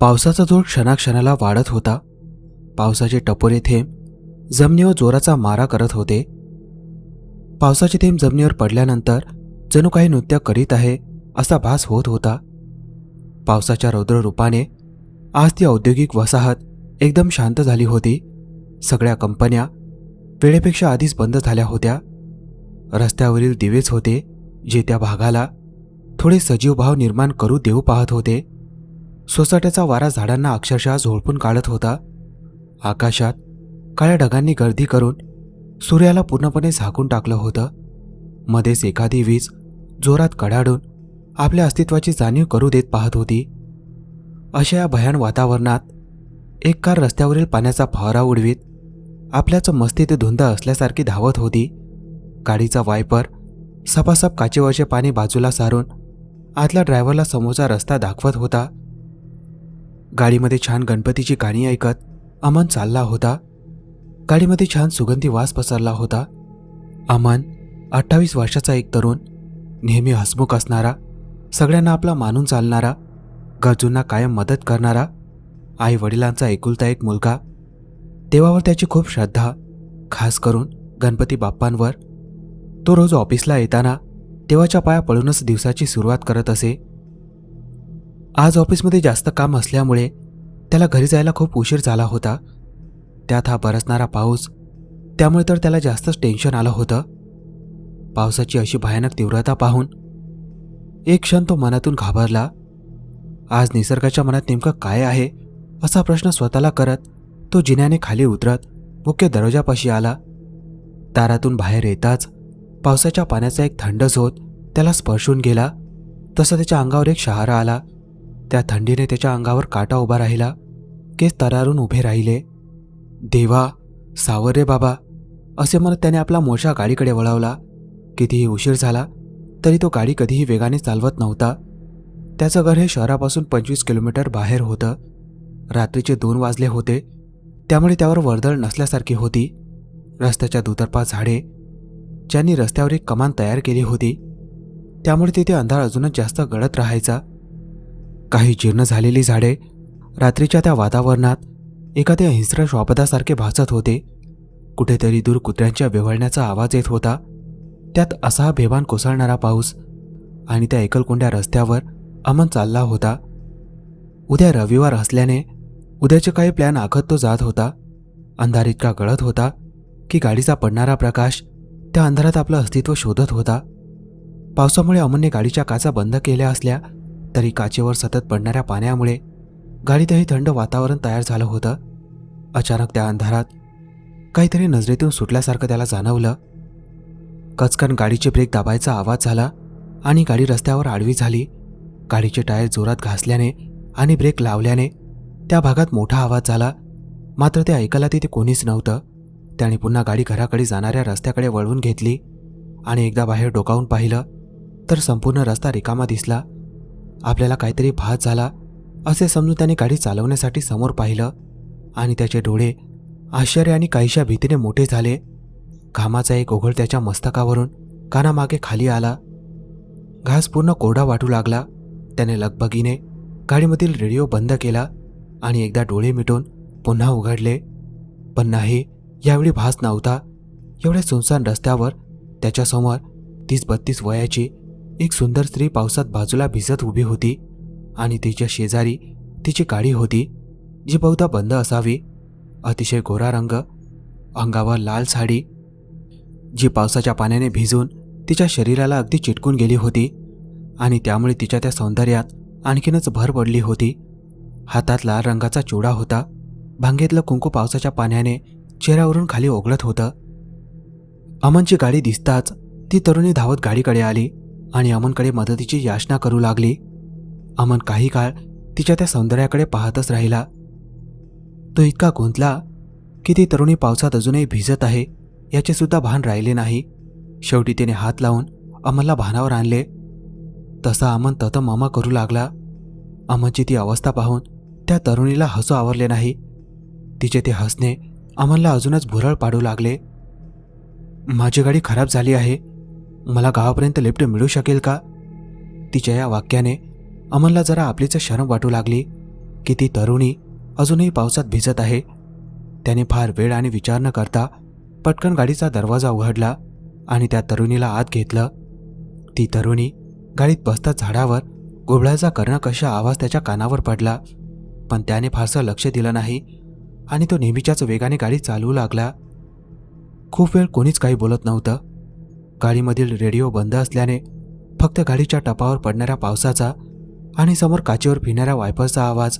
पावसाचा जोर क्षणाक्षणाला वाढत होता. पावसाचे टपोरे थेंब जमिनीवर जोराचा मारा करत होते. पावसाचे थेंब जमिनीवर पडल्यानंतर जणू काही नृत्य करीत आहे असा भास होत होता. पावसाच्या रौद्र रूपाने आज ती औद्योगिक वसाहत एकदम शांत झाली होती. सगळ्या कंपन्या वेळेपेक्षा आधीच बंद झाल्या होत्या. रस्त्यावरील दिवेच होते जे त्या भागाला थोडे सजीव भाव निर्माण करू देऊ पाहत होते. सोसाट्याचा वारा झाडांना अक्षरशः झोडपून काढत होता. आकाशात काळ्या ढगांनी गर्दी करून सूर्याला पूर्णपणे झाकून टाकलं होतं. मध्येच एखादी वीज जोरात कडाडून आपल्या अस्तित्वाची जाणीव करू देत पाहत होती. अशा या भयान वातावरणात एक कार रस्त्यावरील पाण्याचा फवारा उडवीत आपल्याच मस्तीत धुंद असल्यासारखी धावत होती. गाडीचा वायपर सपासप काचेवरचे पाणी बाजूला सारून आतल्या ड्रायव्हरला समोरचा रस्ता दाखवत होता. गाडीमध्ये छान गणपतीची गाणी ऐकत अमन चालला होता. गाडीमध्ये छान सुगंधी वास पसरला होता. अमन 28 वर्षाचा एक तरुण, नेहमी हसमुख असणारा, सगळ्यांना आपला मानून चालणारा, गरजूंना कायम मदत करणारा, आई वडिलांचा एकुलता एक मुलगा. देवावर त्याची खूप श्रद्धा, खास करून गणपती बाप्पांवर. तो रोज ऑफिसला येताना देवाच्या पाया पडूनच दिवसाची सुरुवात करत असे. आज ऑफिसमध्ये जास्त काम असल्यामुळे त्याला घरी जायला खूप उशीर झाला होता. त्यात हा बरसणारा पाऊस, त्यामुळे तर त्याला जास्तच टेन्शन आलं होतं. पावसाची अशी भयानक तीव्रता पाहून एक क्षण तो मनातून घाबरला. आज निसर्गाच्या मनात नेमकं काय आहे असा प्रश्न स्वतःला करत तो जिन्याने खाली उतरत मुख्य दरवाजापाशी आला. दारातून बाहेर येताच पावसाच्या पाण्याचा एक थंड झोत त्याला स्पर्शून गेला. तसं त्याच्या अंगावर एक शहारा आला. त्या थंडीने त्याच्या अंगावर काटा उभा राहिला. केस तरारून उभे राहिले. देवा, सावर रे बाबा, असे म्हणत त्याने आपला मोठा गाडीकडे वळवला. कितीही उशीर झाला तरी तो गाडी कधीही वेगाने चालवत नव्हता. त्याचं घर हे शहरापासून 25 किलोमीटर बाहेर होतं. रात्रीचे 2 वाजले होते, त्यामुळे त्यावर वर्दळ नसल्यासारखी होती. रस्त्याच्या दुतर्फा झाडे, ज्यांनी रस्त्यावर एक कमान तयार केली होती, त्यामुळे तिथे अंधार अजूनच जास्त गडद राहायचा. काही जीर्ण झालेली झाडे रात्रीच्या त्या वातावरणात एखाद्या हिंस्र श्वापदासारखे भासत होते. कुठेतरी दूर कुत्र्यांच्या वेवळण्याचा आवाज येत होता. त्यात असा बेभान कोसळणारा पाऊस आणि त्या एकलकोंड्या रस्त्यावर अमन चालला होता. उद्या रविवार असल्याने उद्याचे काही प्लॅन आखत तो जात होता. अंधार इतका गळत होता की गाडीचा पडणारा प्रकाश त्या अंधारात आपलं अस्तित्व शोधत होता. पावसामुळे अमनने गाडीच्या काचा बंद केल्या असल्या तरी काचेवर सतत पडणाऱ्या पाण्यामुळे गाडीतही थंड वातावरण तयार झालं होतं. अचानक त्या अंधारात काहीतरी नजरेतून सुटल्यासारखं त्याला जाणवलं. कचकन गाडीचे ब्रेक दाबायचा आवाज झाला आणि गाडी रस्त्यावर आडवी झाली. गाडीचे टायर जोरात घासल्याने आणि ब्रेक लावल्याने त्या भागात मोठा आवाज झाला. मात्र ते ऐकायला तिथे कोणीच नव्हतं. त्याने पुन्हा गाडी घराकडे जाणाऱ्या रस्त्याकडे वळवून घेतली आणि एकदा बाहेर डोकावून पाहिलं तर संपूर्ण रस्ता रिकामा दिसला. आपल्याला काहीतरी भास झाला असे समजून त्याने गाडी चालवण्यासाठी समोर पाहिलं आणि त्याचे डोळे आश्चर्य आणि काहीशा भीतीने मोठे झाले. घामाचा एक ओघळ त्याच्या मस्तकावरून कानामागे खाली आला. घास पूर्ण कोरडा वाटू लागला. त्याने लगबगीने गाडीमधील रेडिओ बंद केला आणि एकदा डोळे मिटून पुन्हा उघडले. पण नाही, यावेळी भास नव्हता. एवढ्या सुनसान रस्त्यावर त्याच्यासमोर 30-32 वयाची एक सुंदर स्त्री पावसात बाजूला भिजत उभी होती आणि तिच्या शेजारी तिची गाडी होती, जी बहुधा बंद असावी. अतिशय गोरा रंग, अंगावर लाल साडी, जी पावसाच्या पाण्याने भिजून तिच्या शरीराला अगदी चिटकून गेली होती आणि त्यामुळे तिच्या त्या सौंदर्यात आणखीनच भर पडली होती. हातात लाल रंगाचा चुडा होता. भांगेतलं कुंकू पावसाच्या पाण्याने चेहऱ्यावरून खाली ओघळत होतं. अमनची गाडी दिसताच ती तरुणी धावत गाडीकडे आली आणि अमनकडे मदतीची याचना करू लागली. अमन काही काळ तिच्या त्या सौंदर्याकडे पाहतच राहिला. तो इतका गुंतला की ती तरुणी पावसात अजूनही भिजत आहे याचे सुद्धा भान राहिले नाही. शेवटी तिने हात लावून अमनला भानावर आणले. तसा अमन ततममा करू लागला. अमनची ती अवस्था पाहून त्या तरुणीला हसू आवरले नाही. तिचे ते हसणे अमनला अजूनच भुरळ पाडू लागले. माझी गाडी खराब झाली आहे, मला गावापर्यंत लिफ्ट मिळू शकेल का? तिच्या या वाक्याने अमनला जरा आपलीच शरम वाटू लागली की ती तरुणी अजूनही पावसात भिजत आहे. त्याने फार वेळ आणि विचार न करता पटकन गाडीचा दरवाजा उघडला आणि त्या तरुणीला आत घेतलं. ती तरुणी गाडीत बसताच झाडावर घुबडाचा कर्णकश आवाज त्याच्या कानावर पडला, पण त्याने फारसं लक्ष दिलं नाही आणि तो नेहमीच्याच वेगाने गाडी चालवू लागला. खूप वेळ कोणीच काही बोलत नव्हतं. गाडीमधील रेडिओ बंद असल्याने फक्त गाडीच्या टपावर पडणाऱ्या पावसाचा आणि समोर काचेवर फिरणाऱ्या वायपरचा आवाज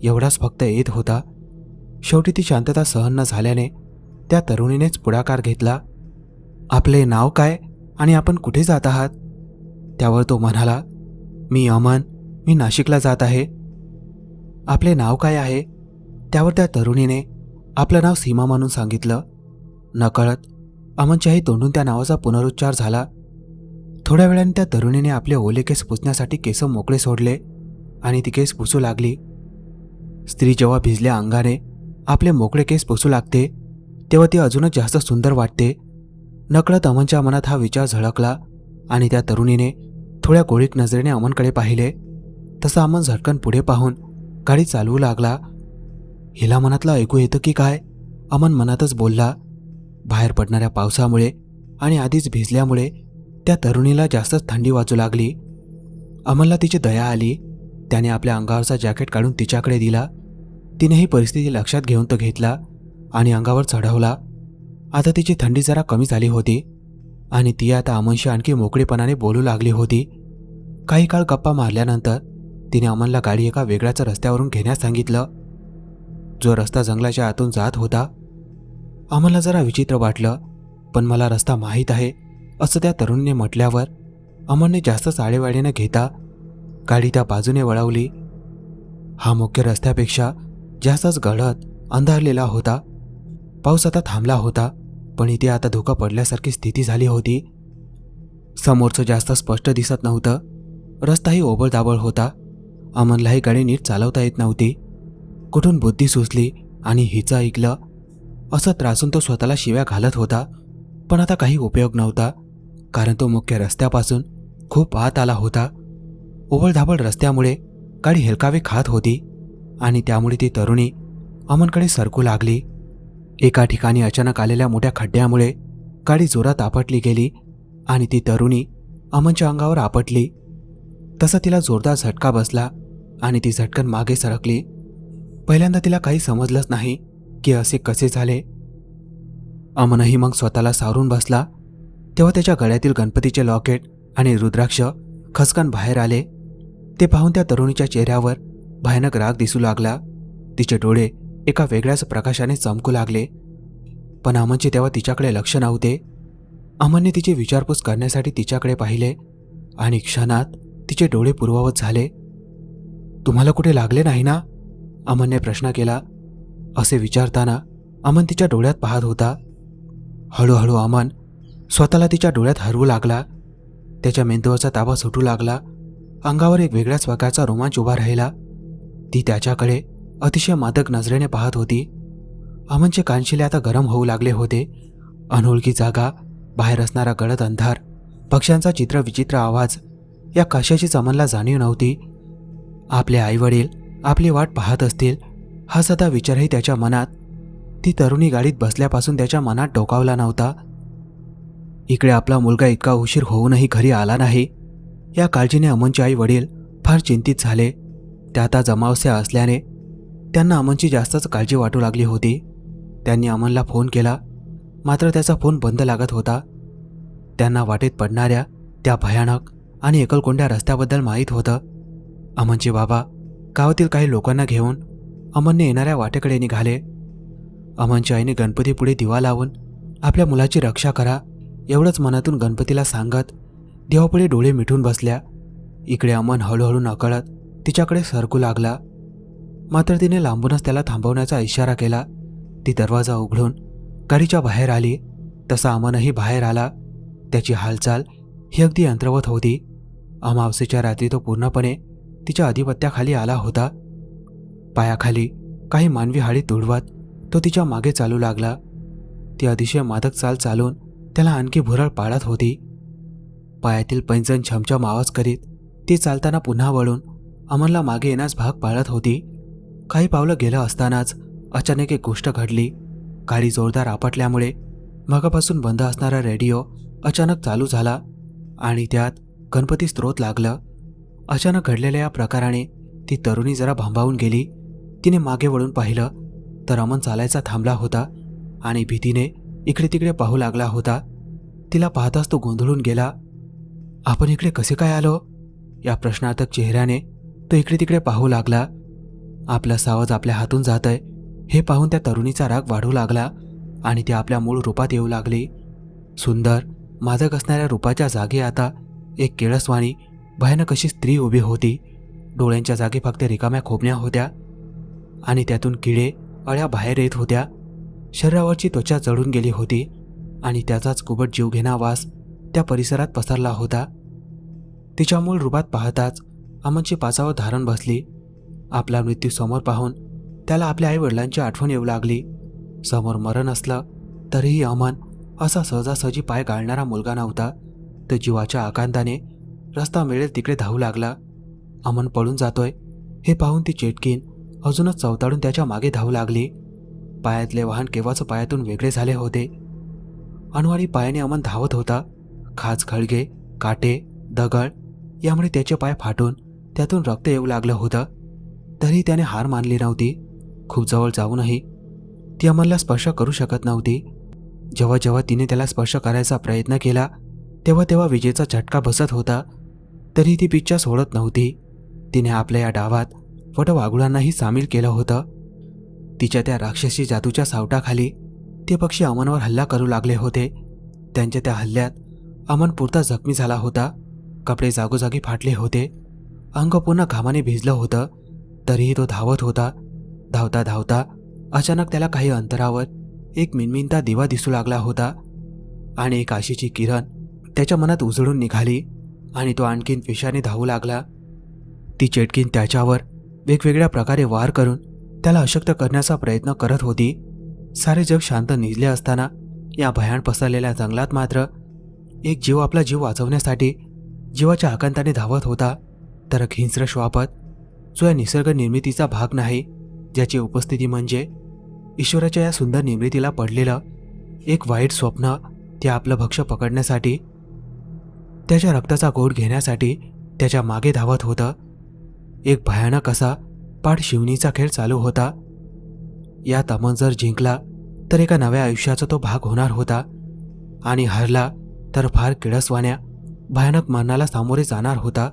एवढाच फक्त येत होता. शेवटी ती शांतता सहन न झाल्याने त्या तरुणीनेच पुढाकार घेतला. आपले नाव काय आणि आपण कुठे जात आहात? त्यावर तो म्हणाला, मी अमन, मी नाशिकला जात आहे. आपले नाव काय आहे? त्यावर त्या तरुणीने आपलं नाव सीमा म्हणून सांगितलं. नकळत अमनच्याही तोंडून त्या नावाचा पुनरुच्चार झाला. थोड्या वेळाने त्या तरुणीने आपले ओले केस पुसण्यासाठी केस मोकळे सोडले आणि ती केस पुसू लागली. स्त्री जेव्हा भिजल्या अंगाने आपले मोकळे केस पुसू लागते तेव्हा ती अजूनच जास्त सुंदर वाटते. नकळत अमनच्या मनात हा विचार झळकला आणि त्या तरुणीने थोड्या गोळीक नजरेने अमनकडे पाहिले. तसं अमन झटकन पुढे पाहून गाडी चालवू लागला. हिला मनातलं ऐकू येतं की काय? अमन मनातच बोलला. बाहेर पडणाऱ्या पावसामुळे आणि आधीच भिजल्यामुळे त्या तरुणीला जास्तच थंडी वाजू लागली. अमनला तिची दया आली. त्याने आपल्या अंगावरचा जॅकेट काढून तिच्याकडे दिला. तिने ही परिस्थिती लक्षात घेऊन तो घेतला आणि अंगावर चढवला. आता तिची थंडी जरा कमी झाली होती आणि ती आता अमनशी आणखी मोकळेपणाने बोलू लागली होती. काही काळ गप्पा मारल्यानंतर तिने अमनला गाडी एका वेगळ्याच रस्त्यावरून घेण्यास सांगितलं. जो रस्ता जंगलाच्या आतून जात होता. अमनला जरा विचित्र वाटलं, पण मला रस्ता माहीत आहे असं त्या तरुणीने म्हटल्यावर अमनने जास्तच आळेवाळे न घेता गाडी त्या बाजूने वळवली. हा मुख्य रस्त्यापेक्षा जास्तच गडद अंधारलेला होता. पाऊस आता थांबला होता, पण इथे आता धुकं पडल्यासारखी स्थिती झाली होती. समोरचं जास्त स्पष्ट दिसत नव्हतं. रस्ताही ओबळदाबळ होता. अमनलाही गाडी नीट चालवता येत नव्हती. कुठून बुद्धी सुचली आणि हिचं ऐकलं असं त्रासून तो स्वतःला शिव्या घालत होता, पण आता काही उपयोग नव्हता, कारण तो मुख्य रस्त्यापासून खूप आत आला होता. ओबळधाबळ रस्त्यामुळे गाडी हेलकावे खात होती आणि त्यामुळे ती तरुणी अमनकडे सरकू लागली. एका ठिकाणी अचानक आलेल्या मोठ्या खड्ड्यामुळे गाडी जोरात आपटली गेली आणि ती तरुणी अमनच्या अंगावर आपटली. तसा तिला जोरदार झटका बसला आणि ती झटकन मागे सरकली. पहिल्यांदा तिला काही समजलंच नाही की असे कसे झाले. अमनही मग स्वतःला सावरून बसला. तेव्हा त्याच्या गळ्यातील गणपतीचे लॉकेट आणि रुद्राक्ष खचकन बाहेर आले. ते पाहून त्या तरुणीच्या चेहऱ्यावर भयानक राग दिसू लागला. तिचे डोळे एका वेगळ्याच प्रकाशाने चमकू लागले, पण अमनचे तेव्हा तिच्याकडे लक्ष नव्हते. अमनने तिची विचारपूस करण्यासाठी तिच्याकडे पाहिले आणि क्षणात तिचे डोळे पूर्ववत झाले. तुम्हाला कुठे लागले नाही ना? अमनने प्रश्न केला. असे विचारताना अमन तिच्या डोळ्यात पाहत होता. हळूहळू अमन स्वतःला तिच्या डोळ्यात हरवू लागला. त्याच्या मेंदूवरचा ताबा सुटू लागला. अंगावर एक वेगळ्याच प्रकारचा रोमांच उभा राहिला. ती त्याच्याकडे अतिशय मादक नजरेने पाहत होती. अमनचे कानशिले आता गरम होऊ लागले होते. अनोळखी जागा, बाहेर असणारा गडद अंधार, पक्ष्यांचा चित्रविचित्र आवाज, या कशाचीच अमनला जाणीव नव्हती. आपले आईवडील आपली वाट पाहत असतील हा सदा विचारही त्याच्या मनात ती तरुणी गाडीत बसल्यापासून त्याच्या मनात डोकावला नव्हता. इकडे आपला मुलगा इतका उशीर होऊनही घरी आला नाही, या काळजीने अमनचे आई वडील फार चिंतित झाले. त्या आता जमावस्या असल्याने त्यांना अमनची जास्तच काळजी वाटू लागली होती. त्यांनी अमनला फोन केला, मात्र त्याचा फोन बंद लागत होता. त्यांना वाटेत पडणाऱ्या त्या भयानक आणि एकलकोंड्या रस्त्याबद्दल माहीत होतं. अमनचे बाबा गावातील काही लोकांना घेऊन अमनने येणाऱ्या वाटेकडे निघाले. अमनच्या आईने गणपतीपुढे दिवा लावून आपल्या मुलाची रक्षा करा एवढंच मनातून गणपतीला सांगत देवापुढे डोळे मिटून बसल्या. इकडे अमन हळूहळू नकळत तिच्याकडे सरकू लागला, मात्र तिने लांबूनच त्याला थांबवण्याचा इशारा केला. ती दरवाजा उघडून गाडीच्या बाहेर आली. तसा अमनही बाहेर आला. त्याची हालचाल ही अगदी यंत्रवत होती. अमावस्येच्या रात्री तो पूर्णपणे तिच्या अधिपत्याखाली आला होता. पायाखाली काही मानवी हाडी तुडवत तो तिच्या मागे चालू लागला. ती अतिशय मादक चाल चालून त्याला आणखी भुरळ पाडत होती. पायातील पैंजण छमछम आवाज करीत ती चालताना पुन्हा वळून अमनला मागे येण्यास भाग पाडत होती. काही पावलं गेलं असतानाच अचानक एक गोष्ट घडली. गाडी जोरदार आपटल्यामुळे मगापासून बंद असणारा रेडिओ अचानक चालू झाला आणि त्यात गणपती स्तोत्र लागलं. अचानक घडलेल्या या प्रकाराने ती तरुणी जरा भांबावून गेली. तिने मागे वळून पाहिलं तर अमन चालायचा थांबला होता आणि भीतीने इकडे तिकडे पाहू लागला होता. तिला पाहताच तो गोंधळून गेला. आपण इकडे कसे काय आलो? या प्रश्नार्थक चेहऱ्याने तो इकडे तिकडे पाहू लागला. आपलं सावज आपल्या हातून जातंय हे पाहून त्या तरुणीचा राग वाढू लागला आणि ती आपल्या मूळ रूपात येऊ लागली. सुंदर मादक असणाऱ्या रूपाच्या जागी आता एक केळसवाणी भयानक अशी स्त्री उभी होती. डोळ्यांच्या जागी फक्त रिकाम्या खोबण्या होत्या आणि त्यातून किडे अळ्या बाहेर येत होत्या. शरीरावरची त्वचा जळून गेली होती आणि त्याचाच कुबट जीवघेणा वास त्या परिसरात पसरला होता. तिच्या मूळ रूपात पाहताच अमनची पाचावर धारण बसली. आपला मृत्यू समोर पाहून त्याला आपल्या आईवडिलांची आठवण येऊ लागली. समोर मरण असलं तरीही अमन असा सहजासहजी पाय गाळणारा मुलगा नव्हता. तर जीवाच्या आकांताने रस्ता मिळेल तिकडे धावू लागला. अमन पळून जातोय हे पाहून ती चेटकीन अजूनच चवताळून त्याच्या मागे धावू लागली. पायातले वाहन केव्हाच पायातून वेगळे झाले होते. अनवाणी पायाने अमन धावत होता. खाच खळगे, काटे, दगड यामुळे त्याचे पाय फाटून त्यातून रक्त येऊ लागलं होतं. तरी त्याने हार मानली नव्हती. खूप जवळ जाऊनही ती अमनला स्पर्श करू शकत नव्हती. जेव्हा जेव्हा तिने त्याला स्पर्श करायचा प्रयत्न केला तेव्हा तेव्हा विजेचा झटका बसत होता. तरी ती पिच्छा सोडत नव्हती. तिने आपल्या या डावात वटवाघुळांनाही सामील केलं होतं. तिच्या त्या राक्षसी जादूच्या सावटाखाली ते पक्षी अमनवर हल्ला करू लागले होते. त्यांच्या त्या हल्ल्यात अमन पुरता जखमी झाला होता. कपडे जागोजागी फाटले होते. अंग पुन्हा घामाने भिजलं होतं. तरीही तो धावत होता. धावता धावता अचानक त्याला काही अंतरावर एक मिणमिणता दिवा दिसू लागला होता आणि एक आशेची किरण त्याच्या मनात उजळून निघाली आणि तो आणखीन विषाने धावू लागला. ती चेटकीन त्याच्यावर वेगवेगळ्या प्रकारे वार करून त्याला अशक्त करण्याचा प्रयत्न करत होती. सारे जग शांत निजले असताना या भयान पसरलेल्या जंगलात मात्र एक जीव आपला जीव वाचवण्यासाठी जीवाच्या आकांताने धावत होता. तर एक हिंस्र श्वापद जो या निसर्ग निर्मितीचा भाग नाही, ज्याची उपस्थिती म्हणजे ईश्वराच्या या सुंदर निर्मितीला पडलेलं एक वाईट स्वप्न, ते आपलं भक्ष्य पकडण्यासाठी त्याच्या रक्ताचा गोड घेण्यासाठी त्याच्या मागे धावत होतं. एक भयानक असा पाठ शिवणीचा खेळ चालू होता. यात अमन जर जिंकला तर एका नव्या आयुष्याचा तो भाग होणार होता आणि हरला तर फार किळसवाण्या भयानक मरणाला सामोरे जाणार होता.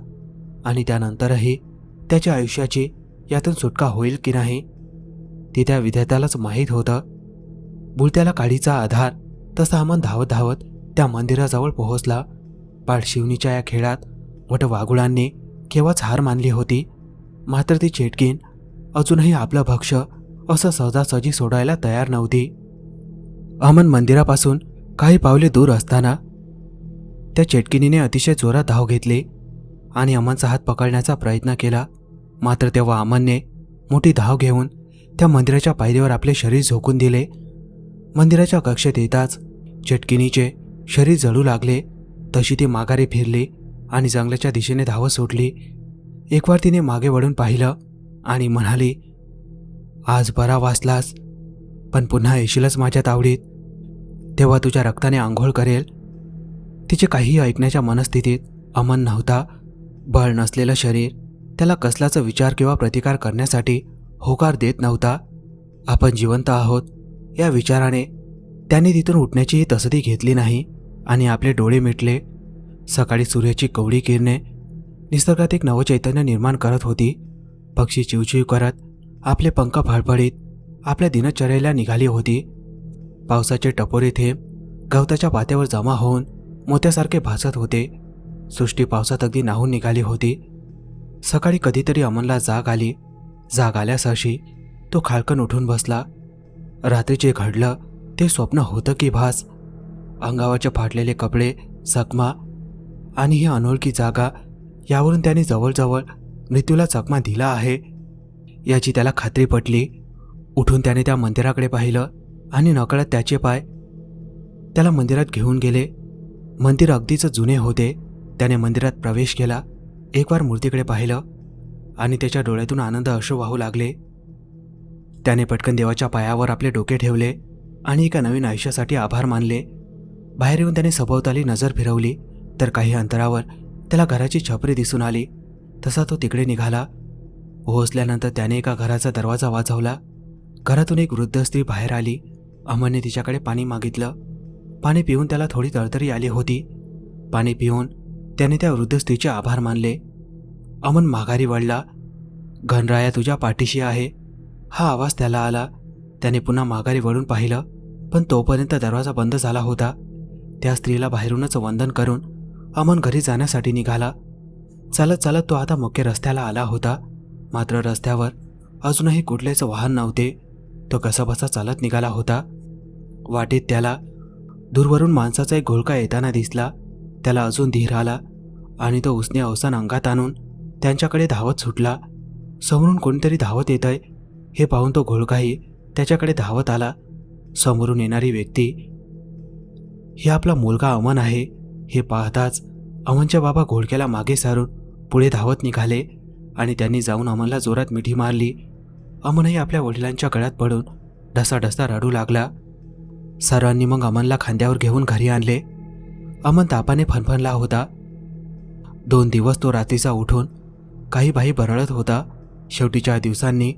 आणि त्यानंतरही त्याच्या आयुष्याची यातून सुटका होईल की नाही ते त्या विधात्यालाच माहीत होतं. बुलत्याला काडीचा आधार तसा अमन धावत धावत त्या मंदिराजवळ पोहोचला. पाठशिवणीच्या या खेळात वटवाघुळांनी केव्हाच हार मानली होती. मात्र ती चेटकीन अजूनही आपलं भक्ष्य असं सहजासहजी सोडायला तयार नव्हती. अमन मंदिरापासून काही पावले दूर असताना त्या चेटकिनीने अतिशय जोरात धाव घेतली आणि अमनचा हात पकडण्याचा प्रयत्न केला. मात्र तेव्हा अमनने मोठी धाव घेऊन त्या मंदिराच्या पायरीवर आपले शरीर झोकून दिले. मंदिराच्या कक्षेत येताच चेटकिनीचे शरीर जळू लागले. तशी ती माघारी फिरली आणि जंगलाच्या दिशेने धावत सुटली. एक वार तिने मागे वळून पाहिलं आणि म्हणाली, आज बरा वाचलास, पण पुन्हा येशीलच माझ्या तावडीत. तेव्हा तुझ्या रक्ताने आंघोळ करेल. तिचे काहीही ऐकण्याच्या मनस्थितीत अमन नव्हता. बळ नसलेलं शरीर त्याला कसलाच विचार किंवा प्रतिकार करण्यासाठी होकार देत नव्हता. आपण जिवंत आहोत या विचाराने त्याने तिथून उठण्याचीही तसदी घेतली नाही आणि आपले डोळे मिटले. सकाळी सूर्याची कवडी किरणे निसर्गात एक नवचैतन्य निर्माण करत होती. पक्षी चिवचिव करत आपले पंख फडफडीत आपल्या दिनचर्येला निघाली होती. पावसाचे टपोरे थेंब गवताच्या पात्यावर जमा होऊन मोत्यासारखे भासत होते. सृष्टी पावसात अगदी न्हाऊन निघाली होती. सकाळी कधीतरी अमनला जाग आली. जाग आल्यासारशी तो खालकन उठून बसला. रात्रीचे घडलं ते स्वप्न होतं की भास? अंगावरचे फाटलेले कपडे, चकमा आणि ही अनोळखी जागा यावरून त्याने जवळजवळ मृत्यूला चकमा दिला आहे याची त्याला खात्री पटली. उठून त्याने त्या मंदिराकडे पाहिलं आणि नकळत त्याचे पाय त्याला मंदिरात घेऊन गेले. मंदिर अगदीच जुने होते. त्याने मंदिरात प्रवेश केला, एक वार मूर्तीकडे पाहिलं आणि त्याच्या डोळ्यातून आनंद अश्रू वाहू लागले. त्याने पटकन देवाच्या पायावर आपले डोके ठेवले आणि एका नवीन आयुष्यासाठी आभार मानले. बाहेर येऊन त्याने सभोवताली नजर फिरवली तर काही अंतरावर त्याला घराची छपरी दिसून आली. तसा तो तिकडे निघाला. पोहोचल्यानंतर त्याने एका घराचा दरवाजा वाजवला. घरातून एक वृद्ध स्त्री बाहेर आली. अमनने तिच्याकडे पाणी मागितलं. पाणी पिऊन त्याला थोडी तळतरी आली होती. पाणी पिऊन त्याने त्या वृद्ध स्त्रीचे आभार मानले. अमन माघारी वळला. घनराया तुझ्या पाठीशी आहे, हा आवाज त्याला आला. त्याने पुन्हा माघारी वळून पाहिलं, पण तोपर्यंत दरवाजा बंद झाला होता. त्या स्त्रीला बाहेरूनच वंदन करून अमन घरी जाण्यासाठी निघाला. चालत चालत तो आता मुख्य रस्त्याला आला होता. मात्र रस्त्यावर अजूनही कुठलेच वाहन नव्हते. तो कसाबसा चालत निघाला होता. वाटेत त्याला दूरवरून माणसाचा एक घोळका येताना दिसला. त्याला अजून धीर आला आणि तो उसने अवसान अंगात आणून त्यांच्याकडे धावत सुटला. समोरून कोणीतरी धावत येतंय हे पाहून तो घोळकाही त्याच्याकडे धावत आला. समोरून येणारी व्यक्ती ही आपला मुलगा अमन आहे हे पाहताच अमनच्या बाबा घोळक्याला मागे सारून पुढे धावत निघाले आणि त्यांनी जाऊन अमनला जोरात मिठी मारली. अमनही आपल्या वडिलांच्या गळ्यात पडून ढसाढसा रडू लागला. सर्वांनी मग अमनला खांद्यावर घेऊन घरी आणले. अमन तापाने फणफणला होता. 2 दिवस तो रात्रीचा उठून काही बाही बरळत होता. शेवटी 4 दिवसांनी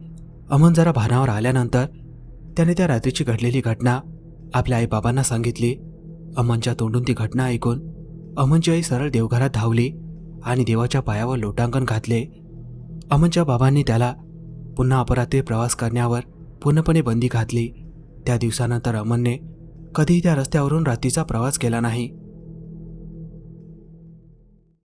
अमन जरा भानावर आल्यानंतर त्याने त्या रात्रीची घडलेली घटना आपल्या आईबाबांना सांगितली. अमनच्या तोंडून ती घटना ऐकून अमनची आई सरळ देवघरात धावली आणि देवाच्या पायावर लोटांगण घातले. अमनच्या बाबांनी त्याला पुन्हा अपरात्री प्रवास करण्यावर पूर्णपणे बंदी घातली. त्या दिवसानंतर अमनने कधीही त्या रस्त्यावरून रात्रीचा प्रवास केला नाही.